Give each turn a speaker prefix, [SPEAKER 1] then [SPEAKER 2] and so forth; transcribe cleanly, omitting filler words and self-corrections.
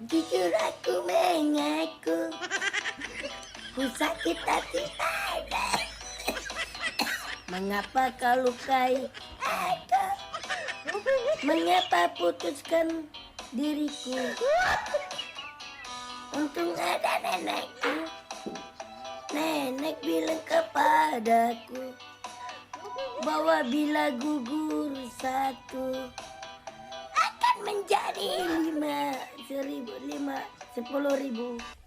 [SPEAKER 1] Jujur aku mengaku, ku sakit hati pada. Mengapa kau lukai aku? Mengapa putuskan diriku? Untung ada nenekku. Nenek bilang kepadaku bahwa bila gugur satu akan menjadi 10.000.